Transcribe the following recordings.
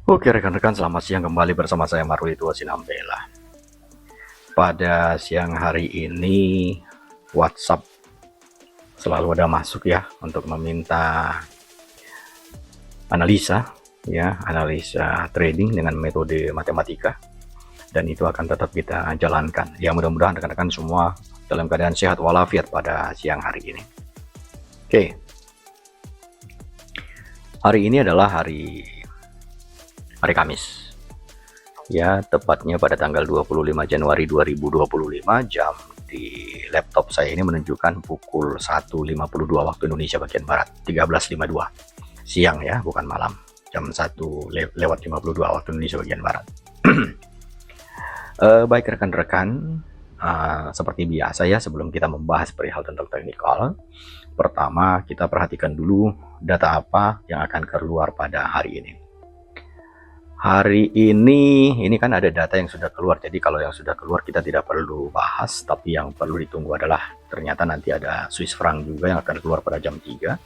Oke rekan-rekan, selamat siang kembali bersama saya Maruli Tua Sinambela. Pada siang hari ini WhatsApp selalu ada masuk ya untuk meminta analisa trading dengan metode matematika, dan itu akan tetap kita jalankan. Ya, mudah-mudahan rekan-rekan semua dalam keadaan sehat walafiat pada siang hari ini. Oke, hari ini adalah hari Kamis. Ya, tepatnya pada tanggal 25 Januari 2025, jam di laptop saya ini menunjukkan pukul 1.52 waktu Indonesia bagian Barat, 13.52 siang ya, bukan malam. Jam 1:52 waktu Indonesia bagian Barat. Baik rekan-rekan, seperti biasa ya, sebelum kita membahas perihal tentang teknikal, pertama kita perhatikan dulu data apa yang akan keluar pada hari ini. Hari ini kan ada data yang sudah keluar, jadi kalau yang sudah keluar kita tidak perlu bahas, tapi yang perlu ditunggu adalah ternyata nanti ada Swiss franc juga yang akan keluar pada jam 3.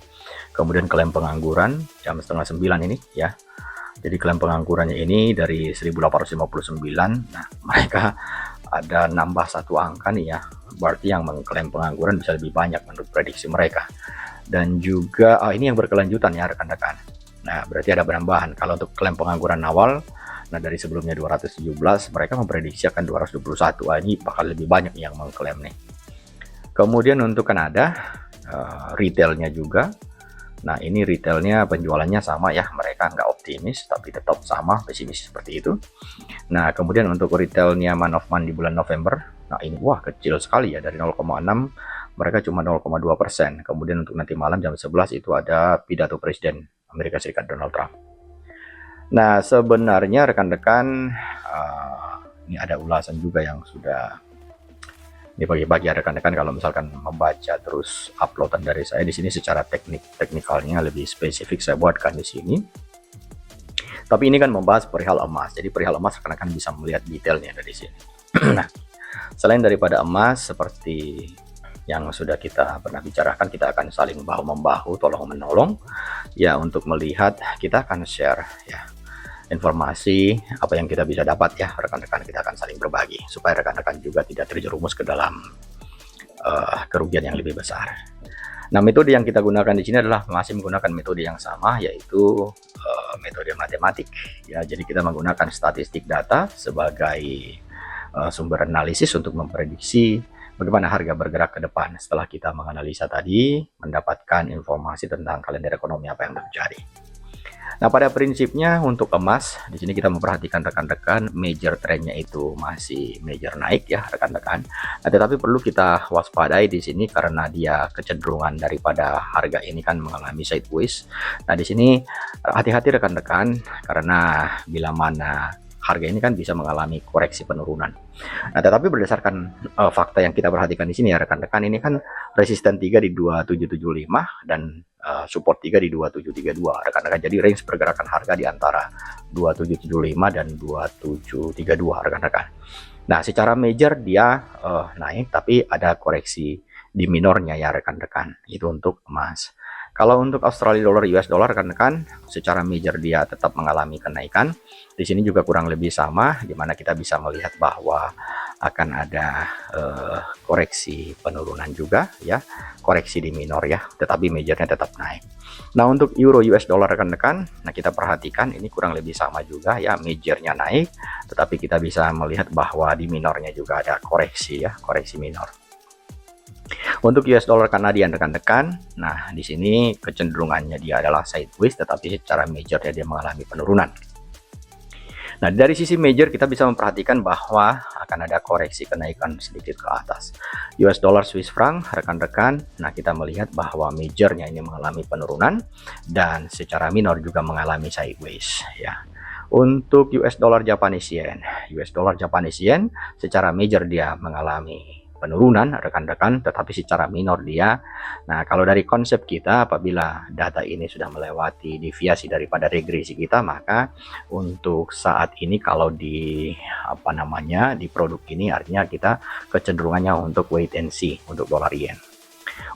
Kemudian klaim pengangguran jam setengah 9 ini ya. Jadi klaim penganggurannya ini dari 1859. Nah, mereka ada nambah satu angka nih ya. Berarti yang mengklaim pengangguran bisa lebih banyak menurut prediksi mereka. Dan juga ini yang berkelanjutan ya rekan-rekan. Nah, berarti ada penambahan. Kalau untuk klaim pengangguran awal, nah dari sebelumnya 217, mereka memprediksi akan 221. Ini bakal lebih banyak yang mengklaim nih. Kemudian untuk Kanada, retailnya juga. Nah, ini retailnya penjualannya sama ya, mereka nggak optimis, tapi tetap sama, pesimis seperti itu. Nah, kemudian untuk retailnya month of month di bulan November, nah ini wah kecil sekali ya, dari 0,6 mereka cuma 0,2%. Kemudian untuk nanti malam jam 11 itu ada pidato Presiden Amerika Serikat Donald Trump. Nah, sebenarnya rekan-rekan, ini ada ulasan juga yang sudah ini bagi-bagi ya rekan-rekan, kalau misalkan membaca terus uploadan dari saya di sini secara teknikalnya lebih spesifik saya buatkan di sini. Tapi ini kan membahas perihal emas. Jadi perihal emas rekan-rekan bisa melihat detailnya dari sini. Nah, selain daripada emas, seperti yang sudah kita pernah bicarakan, kita akan saling bahu-membahu, tolong-menolong ya, untuk melihat, kita akan share ya informasi apa yang kita bisa dapat ya rekan-rekan, kita akan saling berbagi supaya rekan-rekan juga tidak terjerumus ke dalam kerugian yang lebih besar. Nah, metode yang kita gunakan di sini adalah masih menggunakan metode yang sama, yaitu metode matematik ya. Jadi kita menggunakan statistik data sebagai sumber analisis untuk memprediksi bagaimana harga bergerak ke depan setelah kita menganalisa tadi, mendapatkan informasi tentang kalender ekonomi apa yang terjadi. Nah, pada prinsipnya untuk emas di sini kita memperhatikan rekan-rekan, major trendnya itu masih major naik ya rekan-rekan. Nah, tetapi perlu kita waspadai di sini karena dia kecenderungan daripada harga ini kan mengalami sideways. Nah, di sini hati-hati rekan-rekan, karena bila mana harga ini kan bisa mengalami koreksi penurunan. Nah, tetapi berdasarkan fakta yang kita perhatikan di sini ya rekan-rekan, ini kan resisten 3 di 2775 dan support 3 di 2732 rekan-rekan. Jadi range pergerakan harga di antara 2775 dan 2732 rekan-rekan. Nah, secara major dia naik, tapi ada koreksi di minornya ya rekan-rekan. Itu untuk emas. Kalau untuk Australia dollar US dollar rekan-rekan, secara major dia tetap mengalami kenaikan. Di sini juga kurang lebih sama, di mana kita bisa melihat bahwa akan ada koreksi penurunan juga ya, koreksi di minor ya, tetapi majornya tetap naik. Nah, untuk euro US dollar rekan-rekan, nah kita perhatikan ini kurang lebih sama juga ya, majornya naik, tetapi kita bisa melihat bahwa di minornya juga ada koreksi ya, koreksi minor. Untuk US dollar Kanadian rekan-rekan, nah di sini kecenderungannya dia adalah sideways, tetapi secara majornya dia mengalami penurunan. Nah, dari sisi major kita bisa memperhatikan bahwa akan ada koreksi kenaikan sedikit ke atas. US dollar Swiss franc rekan-rekan, nah kita melihat bahwa majornya ini mengalami penurunan dan secara minor juga mengalami sideways ya. Untuk US dollar Japanese yen secara major dia mengalami penurunan rekan-rekan, tetapi secara minor dia. Nah, kalau dari konsep kita, apabila data ini sudah melewati deviasi daripada regresi kita, maka untuk saat ini kalau di di produk ini artinya kita kecenderungannya untuk wait and see untuk dolar yen.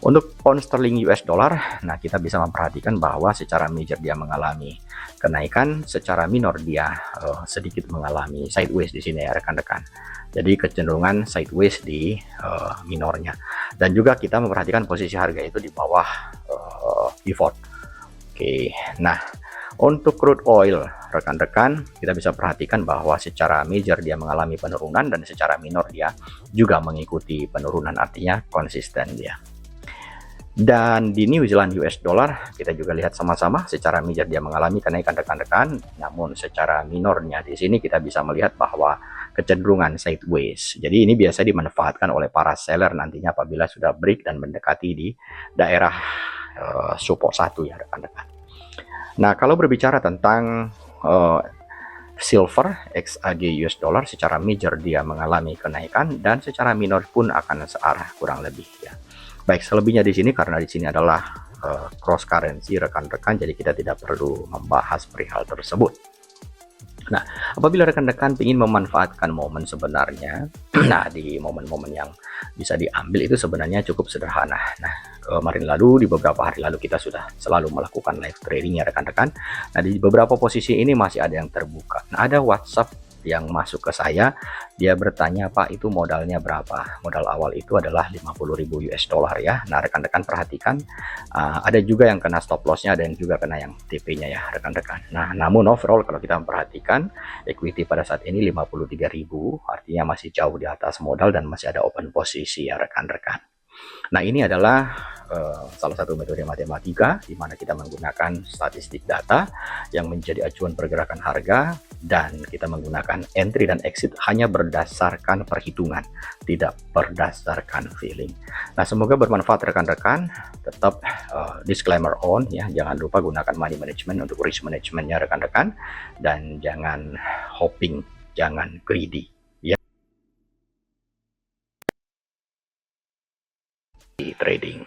Untuk pound sterling US dollar, nah kita bisa memperhatikan bahwa secara major dia mengalami kenaikan, secara minor dia sedikit mengalami sideways di sini ya rekan-rekan. Jadi kecenderungan sideways di minornya. Dan juga kita memperhatikan posisi harga itu di bawah pivot. Oke, nah untuk crude oil rekan-rekan, kita bisa perhatikan bahwa secara major dia mengalami penurunan dan secara minor dia juga mengikuti penurunan, artinya konsisten dia. Dan di New Zealand US dollar kita juga lihat sama-sama secara major dia mengalami kenaikan rekan-rekan, namun secara minornya di sini kita bisa melihat bahwa kecenderungan sideways. Jadi ini biasa dimanfaatkan oleh para seller nantinya apabila sudah break dan mendekati di daerah support 1 ya rekan-rekan. Nah, kalau berbicara tentang silver XAG US dollar, secara major dia mengalami kenaikan dan secara minor pun akan searah kurang lebih ya. Baik, selebihnya di sini karena di sini adalah cross currency rekan-rekan, jadi kita tidak perlu membahas perihal tersebut. Nah, apabila rekan-rekan ingin memanfaatkan momen sebenarnya, nah di momen-momen yang bisa diambil itu sebenarnya cukup sederhana. Nah, kemarin lalu di beberapa hari lalu kita sudah selalu melakukan live trading ya rekan-rekan. Nah, di beberapa posisi ini masih ada yang terbuka. Nah, ada WhatsApp yang masuk ke saya, dia bertanya, Pak, itu modalnya berapa? Modal awal itu adalah 50.000 US dollar ya. Nah, rekan-rekan perhatikan, ada juga yang kena stop lossnya, ada yang juga kena yang TP-nya ya rekan-rekan. Nah, namun overall kalau kita memperhatikan equity pada saat ini 53.000, artinya masih jauh di atas modal dan masih ada open posisi ya rekan-rekan. Nah, ini adalah salah satu metode matematika di mana kita menggunakan statistik data yang menjadi acuan pergerakan harga, dan kita menggunakan entry dan exit hanya berdasarkan perhitungan, tidak berdasarkan feeling. Nah, semoga bermanfaat rekan-rekan. Tetap disclaimer on ya, jangan lupa gunakan money management untuk risk managementnya rekan-rekan, dan jangan hopping, jangan greedy ya di trading.